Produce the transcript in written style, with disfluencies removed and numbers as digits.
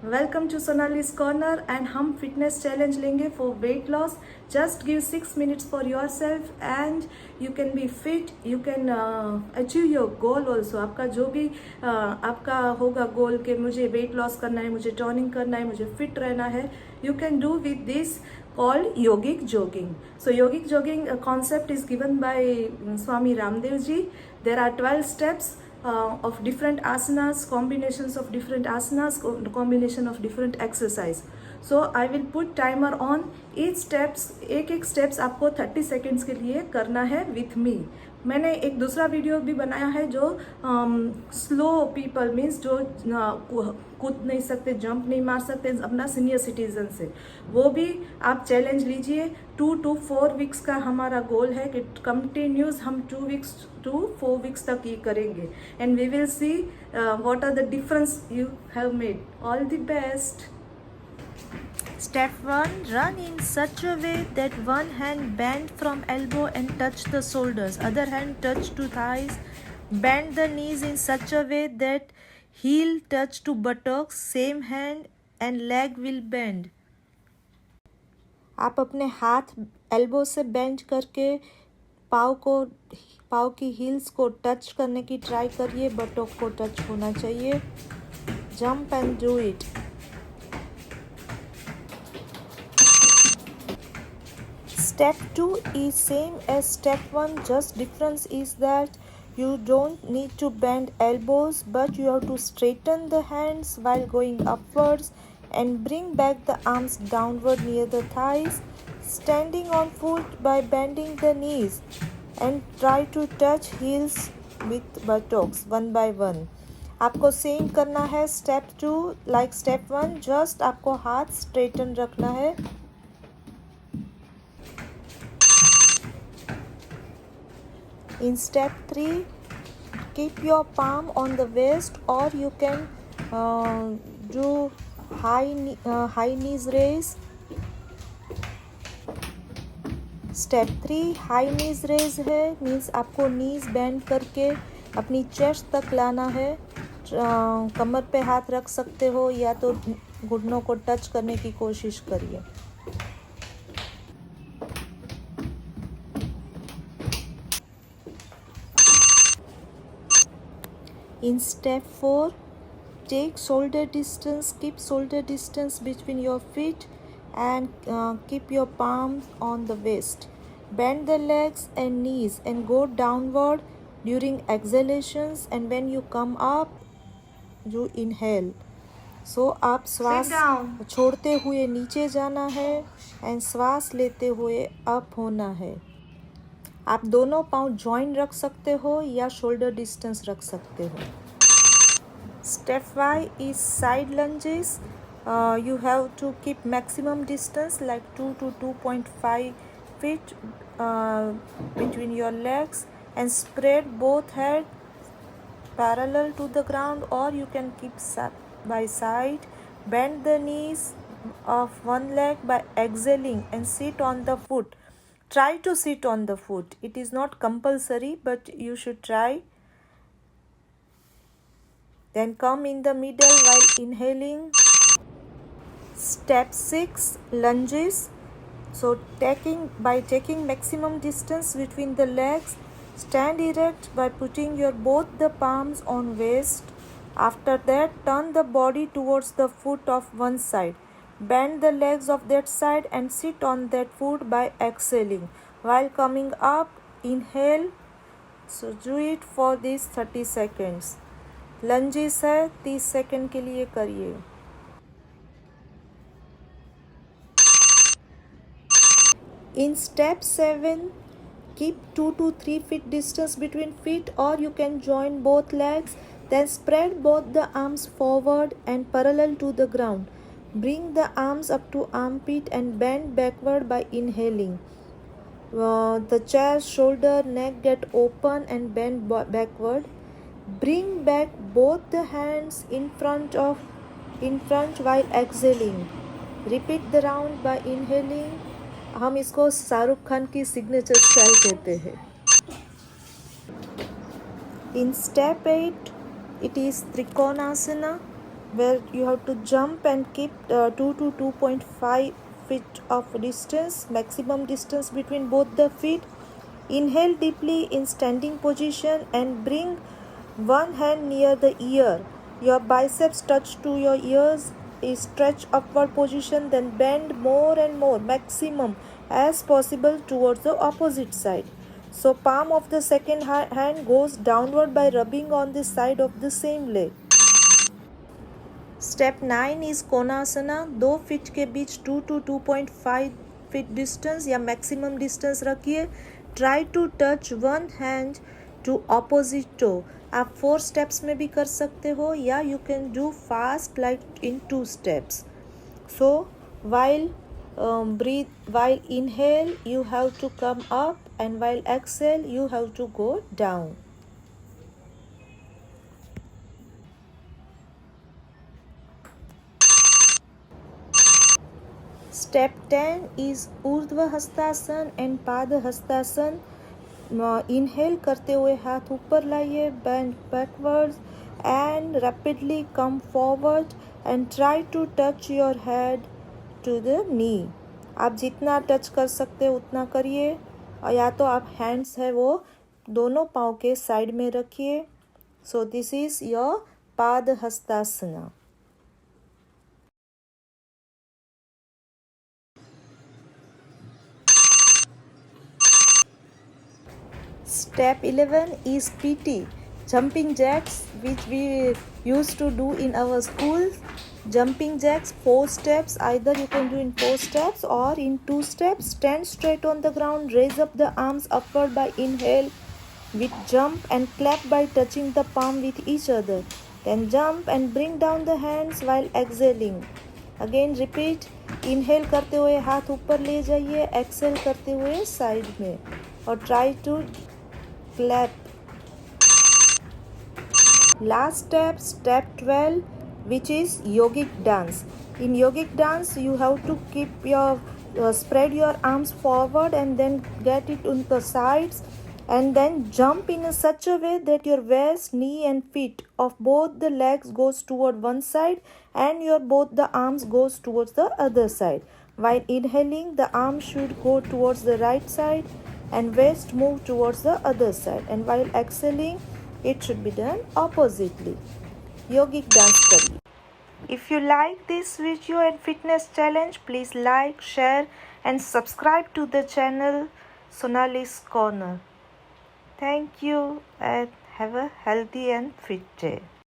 Welcome to Sonali's corner and हम fitness challenge लेंगे for weight loss. Just give 6 minutes for yourself and you can be fit. You can achieve your goal also. आपका जो भी आपका होगा गोल कि मुझे वेट लॉस करना है, मुझे टर्निंग करना है, मुझे फिट रहना है, you can do with this called yogic jogging. So yogic jogging concept is given by Swami Ramdev ji. There are 12 steps of different asanas, combinations of different asanas, combination of different exercise. So I will put timer on each steps. एक steps आपको 30 seconds के लिए करना है with me. मैंने एक दूसरा video भी बनाया है जो स्लो पीपल मीन्स जो कूद नहीं सकते, जंप नहीं मार सकते, अपना सीनियर सिटीजन से, वो भी आप चैलेंज लीजिए. 2 to 4 weeks का हमारा गोल है कि कंटिन्यूस हम 2 weeks to 4 weeks तक ये करेंगे and we will see what are the difference you have made. All the best. Step 1. Run in such a way that one hand bend from elbow and touch the shoulders. Other hand touch to thighs. Bend the knees in such a way that heel touch to buttocks. Same hand and leg will bend. आप अपने हाथ elbow से bend करके पाँव की heels को touch करने की ट्राई करिए. बटोक को टच होना चाहिए. Jump and do it. Step 2 is same as step 1, just difference is that you don't need to bend elbows, but you have to straighten the hands while going upwards and bring back the arms downward near the thighs, standing on foot by bending the knees and try to touch heels with buttocks one by one. आपको same करना है step 2 like step 1, just आपको हाथ straighten रखना है. In step 3, keep your palm on the waist, or you can do high knees raise. Step 3 high knees raise है, means आपको नीज bend करके अपनी चेस्ट तक लाना है. कमर पे हाथ रख सकते हो या तो घुटनों को टच करने की कोशिश करिए. In step 4, take shoulder distance, keep shoulder distance between your feet and keep your palms on the waist. Bend the legs and knees and go downward during exhalations, and when you come up, you inhale. So आप श्वास छोड़ते हुए नीचे जाना है and श्वास लेते हुए अप होना है. आप दोनों पाँव जॉइन रख सकते हो या शोल्डर डिस्टेंस रख सकते हो. Step 5 is side lunges. You have to keep maximum distance like 2 to 2.5 feet between your legs and spread both hands parallel to the ground, or you can keep side by side. Bend the knees of one leg by exhaling and sit on the foot. Try to sit on the foot. It is not compulsory, but you should try. Then come in the middle while inhaling. Step 6, lunges. So by taking maximum distance between the legs, stand erect by putting both the palms on waist. After that, turn the body towards the foot of one side. Bend the legs of that side and sit on that foot by exhaling. While coming up, inhale. So do it for these 30 seconds. Lunges है, 30 second के लिए करिए. In step 7, keep 2 to 3 feet distance between feet, or you can join both legs. Then spread both the arms forward and parallel to the ground. Bring the arms up to armpit and bend backward by inhaling. The chest, shoulder, neck get open and bend backward. Bring back both the hands in front while exhaling. Repeat the round by inhaling. हम इसको शाहरुख खान की signature style कहते हैं. In step 8, it is Trikonasana. where you have to jump and keep 2 to 2.5 feet of distance, maximum distance between both the feet. Inhale deeply in standing position and bring one hand near the ear. Your biceps touch to your ears. Stretch upward position, then bend more and more, maximum as possible towards the opposite side. So palm of the second hand goes downward by rubbing on the side of the same leg. Step 9 is Konasana. 2 feet के बीच 2 to 2.5 feet distance या maximum distance रखिए. Try to touch one hand to opposite toe. आप 4 steps में भी कर सकते हो या you can do fast like in 2 steps. So while inhale you have to come up and while exhale you have to go down. Step 10 is ऊर्ध्व hastasana and पाद hastasana. Inhale करते हुए हाथ ऊपर लाइए, bend backwards and rapidly come forward and try to touch your head to the knee. आप जितना touch कर सकते हो उतना करिए, और या तो आप हैंड्स है वो दोनों पाँव के साइड में रखिए. सो दिस इज योर पाद हस्तासना. Step 11 is PT, jumping jacks, which we used to do in our school. Jumping jacks, 4 steps. Either you can do in 4 steps or in 2 steps. Stand straight on the ground, raise up the arms upward by inhale, with jump and clap by touching the palm with each other. Then jump and bring down the hands while exhaling. Again repeat. Inhale करते हुए हाथ ऊपर ले जाइए, exhale करते हुए side में, और try to clap. Last step, step 12, which is yogic dance. In yogic dance you have to keep your spread your arms forward and then get it on the sides, and then jump in such a way that your waist, knee and feet of both the legs goes toward one side and your both the arms goes towards the other side. While inhaling, the arms should go towards the right side and waist move towards the other side, and while exhaling it should be done oppositely. Yogic dance kariye. If you like this video and fitness challenge, please like, share and subscribe to the channel Sonali's Corner. Thank you and have a healthy and fit day.